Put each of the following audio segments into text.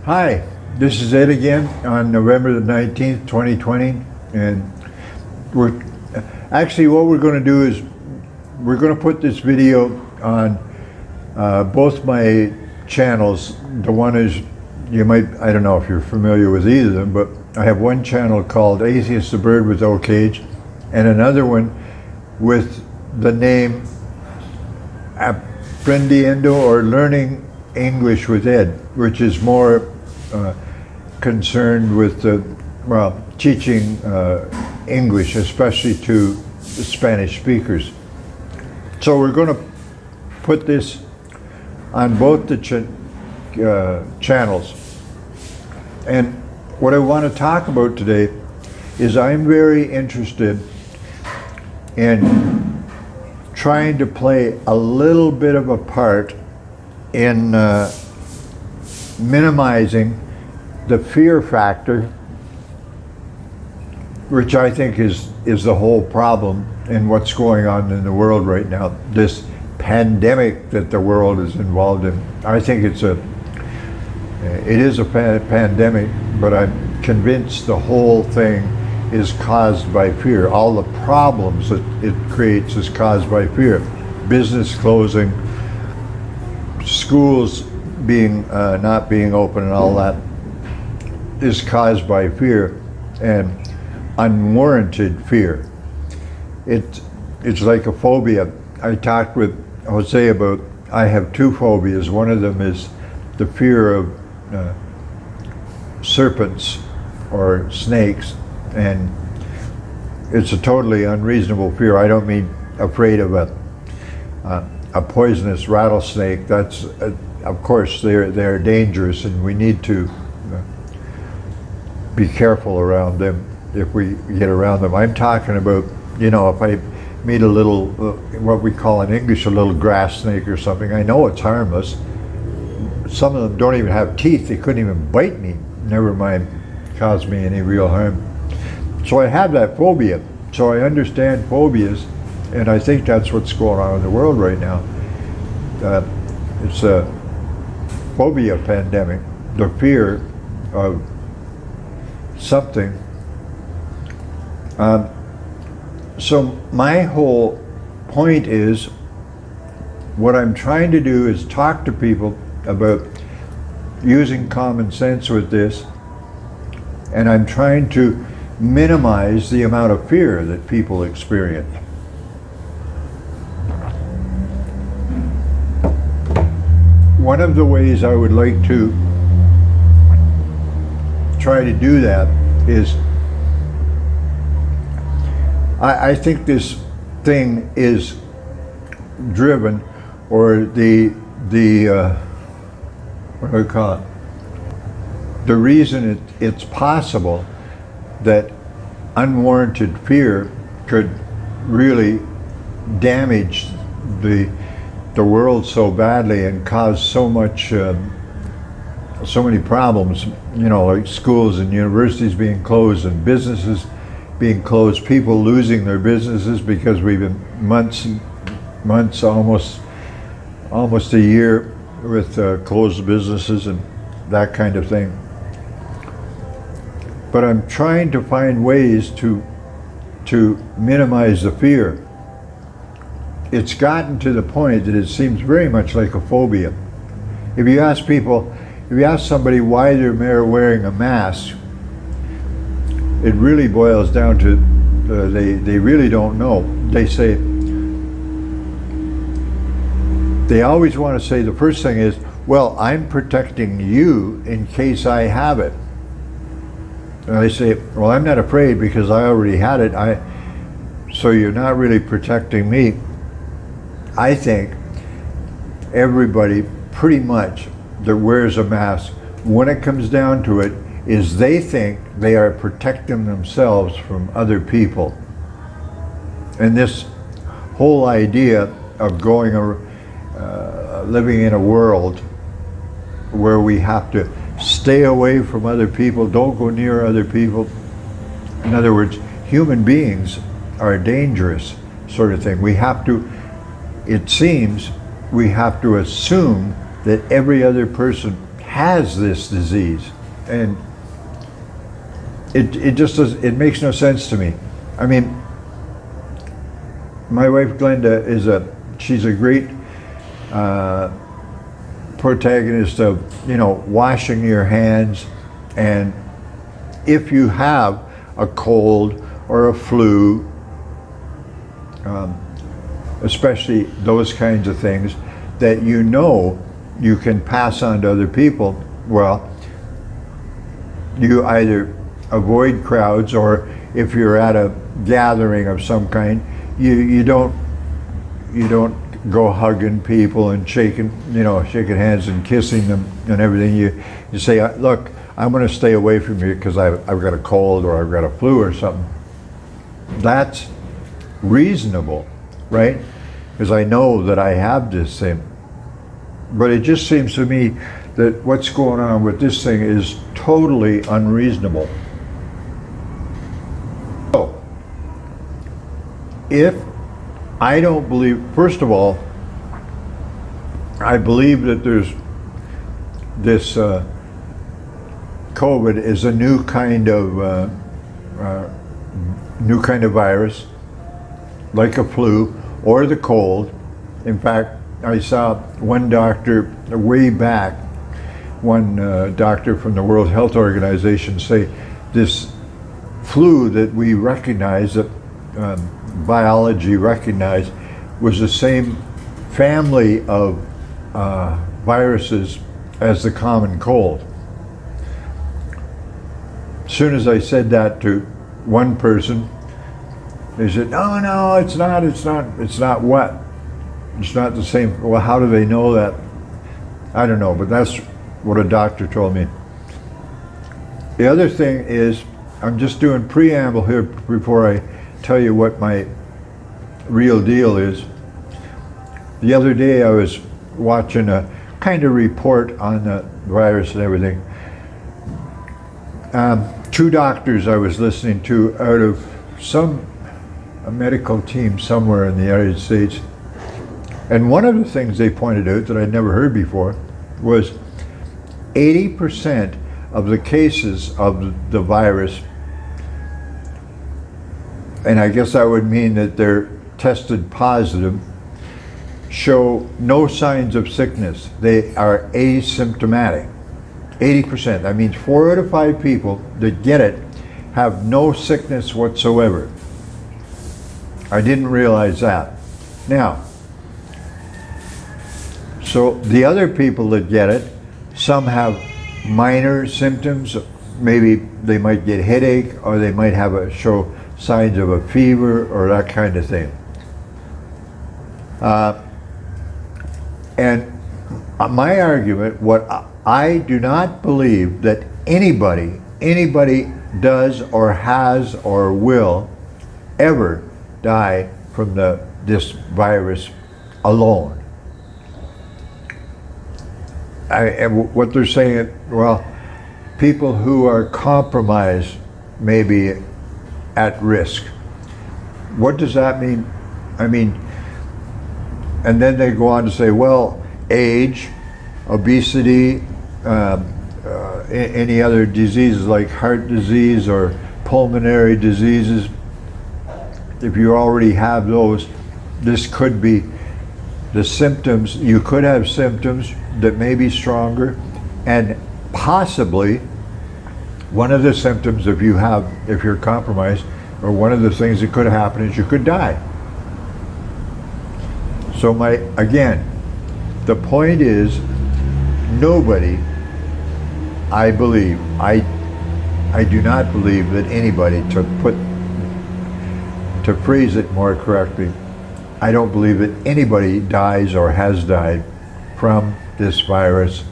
Hi, this is Ed again on November the 19th, 2020, and we're actually what we're going to do is we're going to put this video on both my channels. The one is, I don't know if you're familiar with either of them, but I have one channel called Atheist the Bird with No Cage, and another one with the name Aprendiendo or Learning English with Ed, which is more concerned with teaching English, especially to Spanish speakers. So we're going to put this on both the channels. And what I want to talk about today is I'm very interested in trying to play a little bit of a part in minimizing the fear factor, which I think is the whole problem in what's going on in the world right now. This pandemic that the world is involved in. I think it is a pandemic, but I'm convinced the whole thing is caused by fear. All the problems that it creates is caused by fear. Business closing, schools being not being open, and all that is caused by fear, and unwarranted fear. It's like a phobia. I talked with Jose about, I have two phobias. One of them is the fear of serpents or snakes, and it's a totally unreasonable fear. I don't mean afraid of a poisonous rattlesnake. That's of course they're dangerous, and we need to be careful around them if we get around them. I'm talking about, if I meet a little, what we call in English, a little grass snake or something, I know it's harmless. Some of them don't even have teeth. They couldn't even bite me, never mind cause me any real harm. So I have that phobia. So I understand phobias, and I think that's what's going on in the world right now. It's a phobia pandemic, the fear of something. So my whole point is, what I'm trying to do is talk to people about using common sense with this, and I'm trying to minimize the amount of fear that people experience. One of the ways I would like to try to do that is, I think this thing is driven, or the what do I call it? The reason it's possible that unwarranted fear could really damage the world so badly and cause so many problems, like schools and universities being closed and businesses being closed, people losing their businesses because we've been months, almost a year with closed businesses and that kind of thing. But I'm trying to find ways to minimize the fear. It's gotten to the point that it seems very much like a phobia. If you ask somebody why they're wearing a mask, it really boils down to they really don't know. They always want to say, the first thing is, well, I'm protecting you in case I have it. And I say, well, I'm not afraid because I already had it. So you're not really protecting me. I think everybody pretty much that wears a mask, when it comes down to it, is they think they are protecting themselves from other people. And this whole idea of living in a world where we have to stay away from other people, don't go near other people. In other words, human beings are dangerous, sort of thing. It seems we have to assume that every other person has this disease, and it just does, it makes no sense to me. I mean, my wife Glenda she's a great protagonist of, you know, washing your hands, and if you have a cold or a flu, especially those kinds of things that you know you can pass on to other people, well, you either avoid crowds, or if you're at a gathering of some kind, you don't go hugging people and shaking hands and kissing them and everything. You say, look, I'm going to stay away from you because I've got a cold or I've got a flu or something. That's reasonable, right? Because I know that I have this thing. But it just seems to me that what's going on with this thing is totally unreasonable. So, if I don't believe, first of all, I believe that there's this COVID is a new kind of virus, like a flu or the cold. In fact, I saw one doctor way back, one doctor from the World Health Organization say this flu that we recognize, that biology recognized, was the same family of viruses as the common cold. As soon as I said that to one person, they said, no, it's not what? It's not the same. Well, how do they know that? I don't know, but that's what a doctor told me. The other thing is, I'm just doing preamble here before I tell you what my real deal is. The other day I was watching a kind of report on the virus and everything. Two doctors I was listening to out of a medical team somewhere in the United States. And one of the things they pointed out that I'd never heard before was 80% of the cases of the virus, and I guess that would mean that they're tested positive, show no signs of sickness. They are asymptomatic. 80%. That means 4 out of 5 people that get it have no sickness whatsoever. I didn't realize that. Now, so the other people that get it, some have minor symptoms. Maybe they might get headache, or they might show signs of a fever or that kind of thing. And my argument, I do not believe that anybody does or has or will ever die from this virus alone. What they're saying, well, people who are compromised may be at risk. What does that mean? I mean, and then they go on to say, well, age, obesity, any other diseases like heart disease or pulmonary diseases, if you already have those, this could be the symptoms. You could have symptoms that may be stronger, and possibly one of the symptoms, if you're compromised, or one of the things that could happen is you could die. So again, the point is, nobody, I believe, I do not believe that anybody, to phrase it more correctly, I don't believe that anybody dies or has died from this virus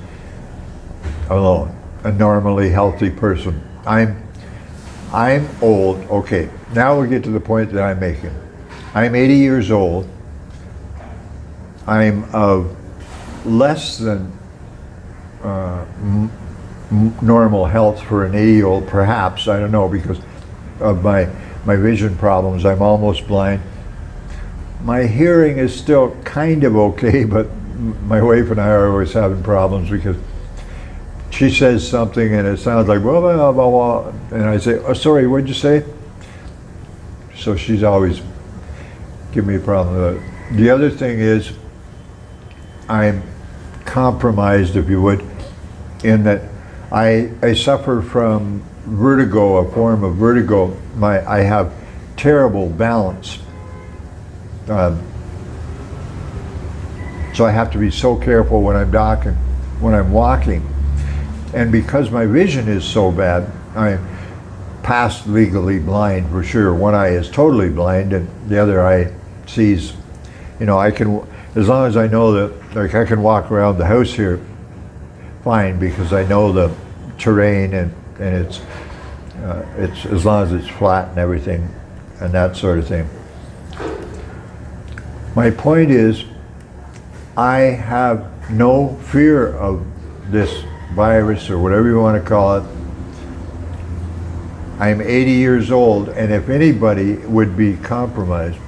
alone. A normally healthy person. I'm old. Okay, now we get to the point that I'm making. I'm 80 years old. I'm of less than normal health for an 80-year-old, perhaps. I don't know, because of my vision problems. I'm almost blind. My hearing is still kind of okay, but my wife and I are always having problems because she says something and it sounds like blah, blah, blah, blah, and I say, oh, sorry, what'd you say? So she's always giving me a problem with it. The other thing is, I'm compromised, if you would, in that I suffer from vertigo, a form of vertigo. I have terrible balance. So I have to be so careful when I'm walking. And because my vision is so bad, I'm past legally blind for sure. One eye is totally blind and the other eye sees, I can, as long as I know that, like, I can walk around the house here fine because I know the terrain and it's as long as it's flat and everything and that sort of thing. My point is, I have no fear of this virus or whatever you want to call it. I'm 80 years old, and if anybody would be compromised,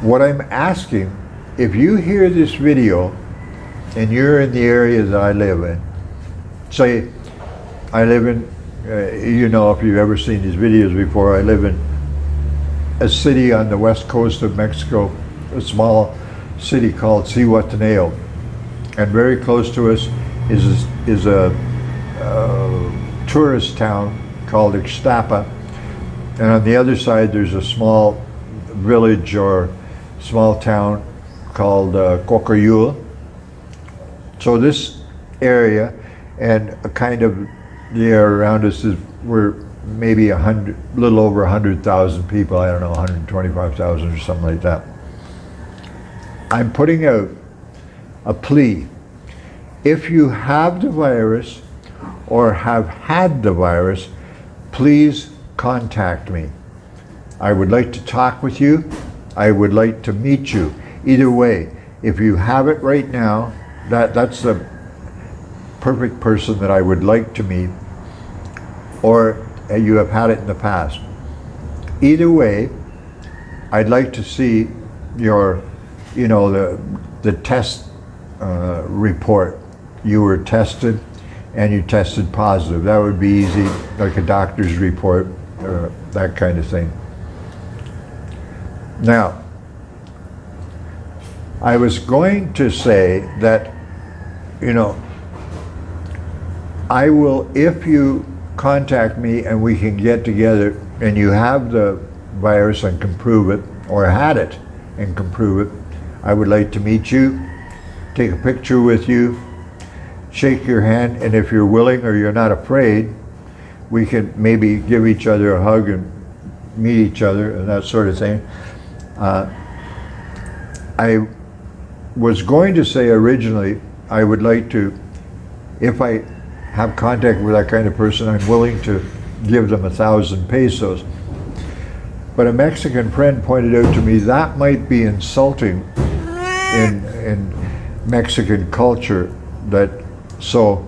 what I'm asking, if you hear this video and you're in the area that I live in, say I live in, if you've ever seen these videos before, I live in a city on the west coast of Mexico, a small city called Zihuatanejo, and very close to us is a tourist town called Ixtapa, and on the other side there's a small village or small town called Cocoyul. So this area and a kind of the area around us we're maybe a little over 100,000 people. I don't know, 125,000 or something like that. I'm putting out a plea. If you have the virus or have had the virus, please contact me. I would like to talk with you. I would like to meet you. Either way, if you have it right now, that's the perfect person that I would like to meet, or you have had it in the past. Either way, I'd like to see your, the test report. You were tested and you tested positive. That would be easy, like a doctor's report, that kind of thing. Now, I was going to say that, I will, if you contact me and we can get together and you have the virus and can prove it, or had it and can prove it, I would like to meet you, take a picture with you, shake your hand, and if you're willing or you're not afraid, we can maybe give each other a hug and meet each other and that sort of thing. I was going to say originally, I would like to, if I have contact with that kind of person, I'm willing to give them 1,000 pesos. But a Mexican friend pointed out to me that might be insulting in Mexican culture. So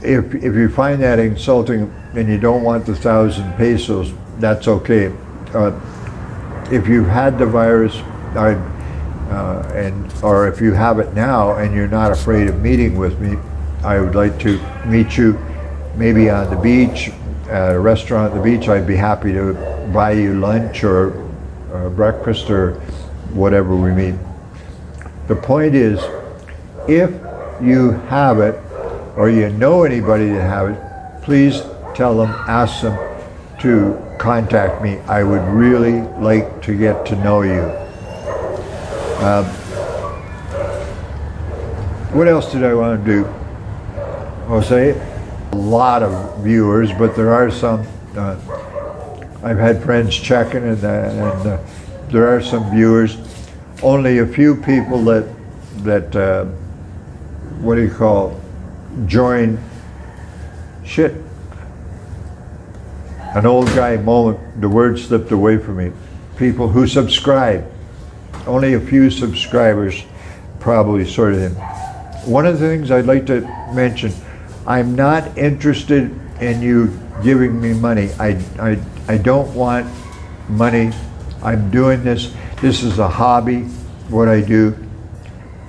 if you find that insulting and you don't want the 1,000 pesos, that's okay. If you've had the virus, or if you have it now and you're not afraid of meeting with me, I would like to meet you maybe on the beach, at a restaurant at the beach. I'd be happy to buy you lunch or breakfast or whatever we meet. The point is, if you have it or you know anybody that have it, please tell them, ask them to contact me. I would really like to get to know you. What else did I want to do? Jose, a lot of viewers, but there are some, I've had friends checking and there are some viewers. Only a few people that what do you call, join, shit. An old guy moment, the word slipped away from me. People who subscribe. Only a few subscribers, probably, sort of thing. One of the things I'd like to mention, I'm not interested in you giving me money. I don't want money. I'm doing this. This is a hobby, what I do.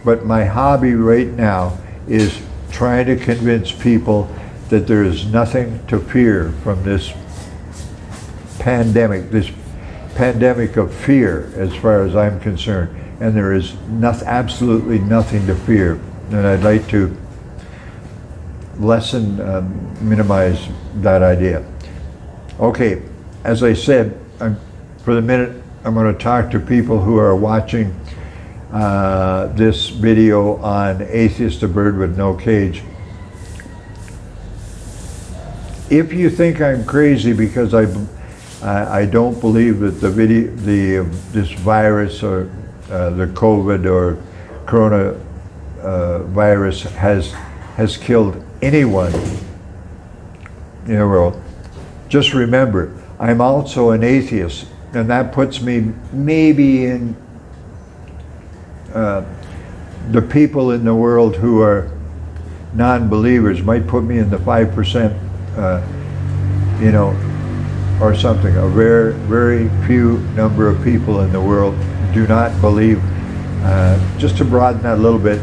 But my hobby right now is trying to convince people that there is nothing to fear from this pandemic of fear, as far as I'm concerned. And there is absolutely nothing to fear. And I'd like to minimize that idea. Okay, as I said, for the minute, I'm going to talk to people who are watching this video on Atheist, a Bird with No Cage. If you think I'm crazy because I don't believe that this virus or the COVID or corona virus has killed anyone in the world, just remember, I'm also an atheist, and that puts me maybe in the people in the world who are non-believers might put me in the 5%, or something. A very, very few number of people in the world do not believe. Just to broaden that a little bit,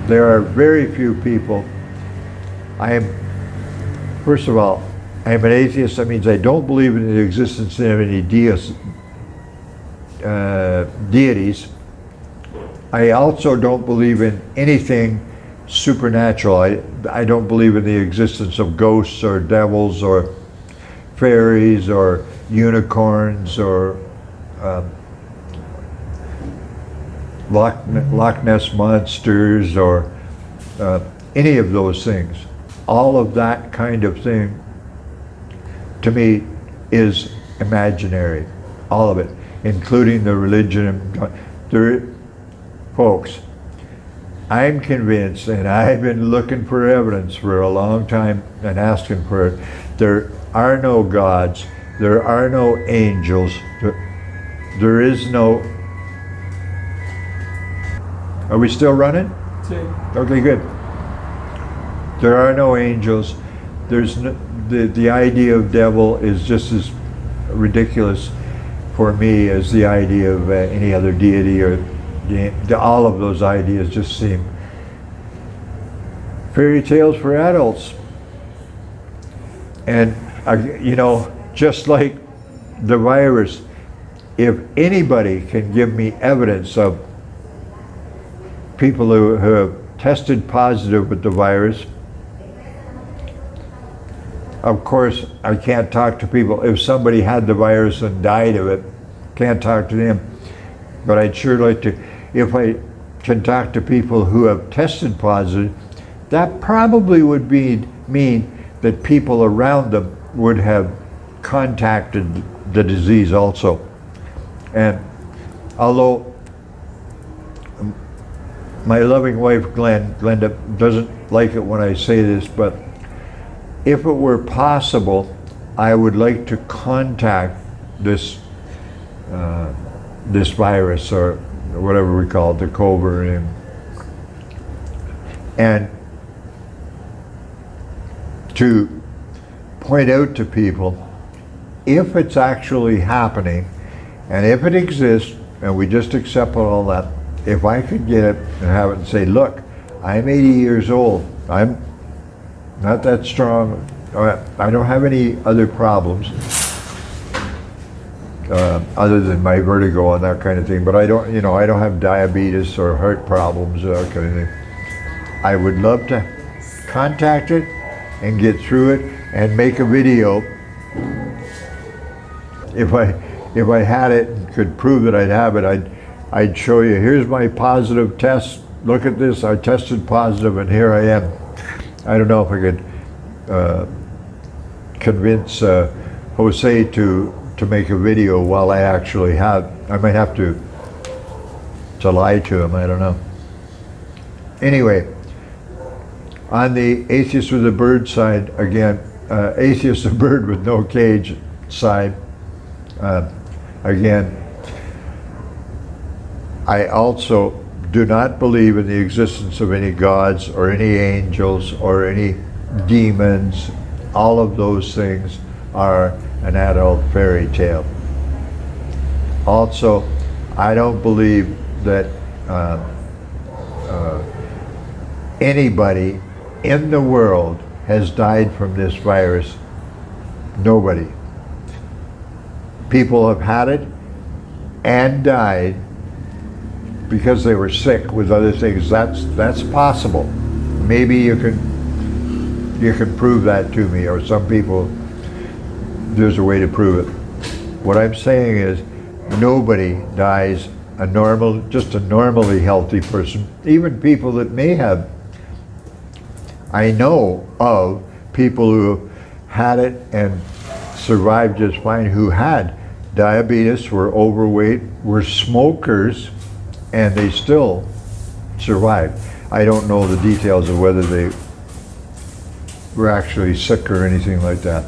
there are very few people. First of all, I am an atheist. That means I don't believe in the existence of any deities. I also don't believe in anything supernatural. I don't believe in the existence of ghosts or devils or fairies or unicorns or Loch Ness monsters or any of those things. All of that kind of thing, to me, is imaginary. All of it, including the religion. Folks, I'm convinced, and I've been looking for evidence for a long time and asking for it. There are no gods. There are no angels. There is no... Are we still running? Okay, good. There are no angels. There's no, the idea of devil is just as ridiculous for me as the idea of any other deity, or all of those ideas just seem fairy tales for adults. And just like the virus, if anybody can give me evidence of people who have tested positive with the virus, of course I can't talk to people. If somebody had the virus and died of it, can't talk to them. But I'd sure like to, if I can talk to people who have tested positive, that probably would mean that people around them would have contacted the disease also. And although my loving wife Glenda doesn't like it when I say this, but if it were possible, I would like to contact this virus, or whatever we call it, the COVID, and to point out to people, if it's actually happening, and if it exists, and we just accept all that, if I could get it and have it and say, look, I'm 80 years old, I'm not that strong, I don't have any other problems, other than my vertigo and that kind of thing, but I don't have diabetes or heart problems or that kind of thing. I would love to contact it and get through it and make a video. If I had it and could prove that I'd have it, I'd show you, here's my positive test, look at this, I tested positive and here I am. I don't know if I could convince Jose to make a video while I actually have. I might have to lie to him, I don't know. Anyway, on the Atheist with a Bird side, again, Atheist, a Bird with No Cage side, again, I also do not believe in the existence of any gods or any angels or any demons. All of those things are an adult fairy tale. Also, I don't believe that anybody in the world has died from this virus? Nobody. People have had it and died because they were sick with other things. That's possible. Maybe you can prove that to me, or some people, there's a way to prove it. What I'm saying is, nobody dies just a normally healthy person. Even people that may have, I know of people who had it and survived just fine, who had diabetes, were overweight, were smokers, and they still survived. I don't know the details of whether they were actually sick or anything like that.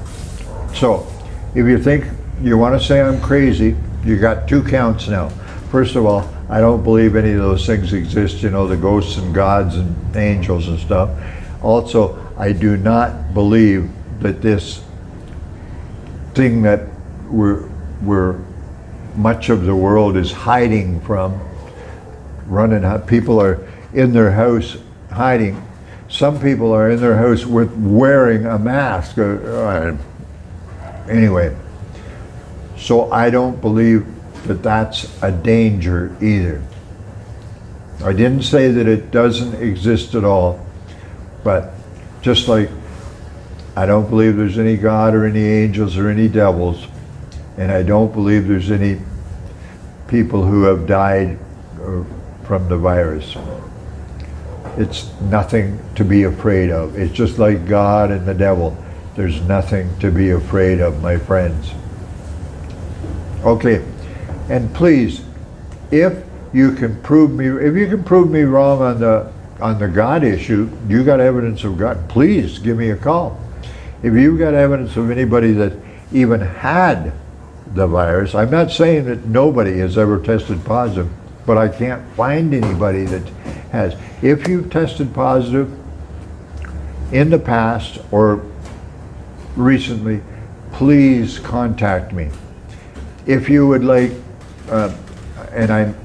So, if you think you want to say I'm crazy, you got two counts now. First of all, I don't believe any of those things exist, the ghosts and gods and angels and stuff. Also, I do not believe that this thing that we're much of the world is hiding from, people are in their house hiding. Some people are in their house wearing a mask. Anyway, so I don't believe that that's a danger either. I didn't say that it doesn't exist at all, but just like I don't believe there's any God or any angels or any devils, and I don't believe there's any people who have died from the virus. It's nothing to be afraid of. It's just like God and the devil. There's nothing to be afraid of, my friends. Okay, and please, if you can prove me wrong on the God issue, you got evidence of God, please give me a call. If you've got evidence of anybody that even had the virus, I'm not saying that nobody has ever tested positive, but I can't find anybody that has. If you've tested positive in the past or recently, please contact me. If you would like, and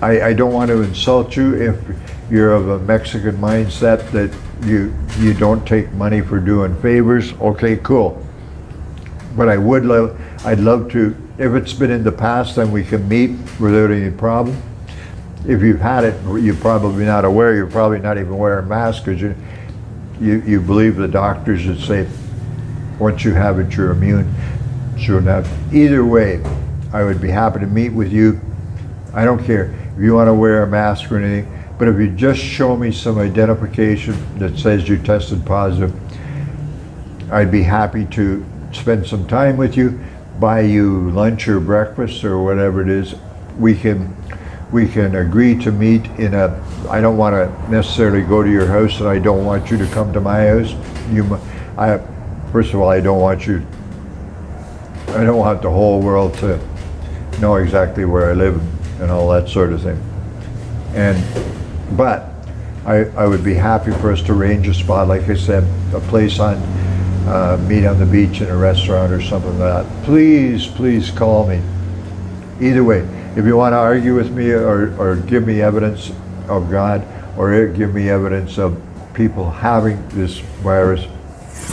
I don't want to insult you if you're of a Mexican mindset that you don't take money for doing favors, okay, cool. But I'd love to, if it's been in the past, then we can meet without any problem. If you've had it, you're probably not aware, you're probably not even wearing masks because you believe the doctors that say once you have it, you're immune. Shouldn't have. Either way, I would be happy to meet with you. I don't care if you want to wear a mask or anything, but if you just show me some identification that says you tested positive, I'd be happy to spend some time with you, buy you lunch or breakfast or whatever it is. We can agree to meet I don't want to necessarily go to your house, and I don't want you to come to my house. First of all, I don't want the whole world to know exactly where I live and all that sort of thing. But I would be happy for us to arrange a spot, like I said, a place meet on the beach in a restaurant or something like that. Please call me. Either way, if you want to argue with me or give me evidence of God, or give me evidence of people having this virus,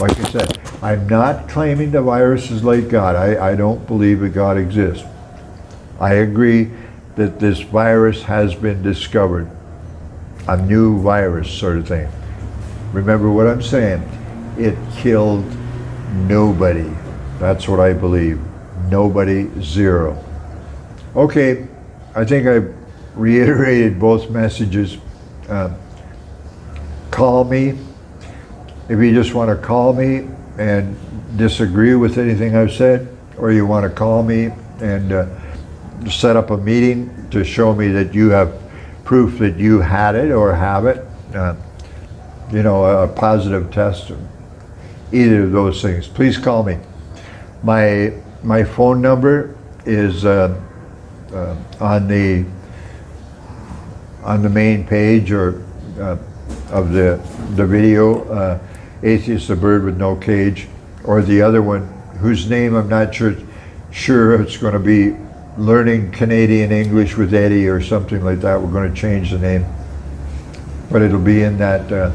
like I said, I'm not claiming the virus is like God. I don't believe that God exists. I agree that this virus has been discovered, a new virus sort of thing. Remember what I'm saying, it killed nobody. That's what I believe. Nobody, zero. Okay, I think I've reiterated both messages. Call me. If you just want to call me and disagree with anything I've said, or you want to call me and set up a meeting to show me that you have proof that you had it or have it, a positive test, either of those things, please call me. My phone number is on the main page or of the video, Atheist, the Bird with No Cage, or the other one, whose name I'm not sure it's going to be Learning Canadian English with Eddie or something like that. We're going to change the name, but it'll be in that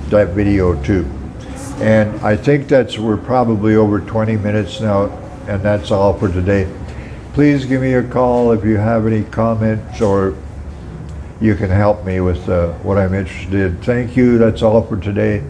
that video too. And I think we're probably over 20 minutes now, and that's all for today. Please give me a call if you have any comments, or you can help me with what I'm interested in. Thank you. That's all for today.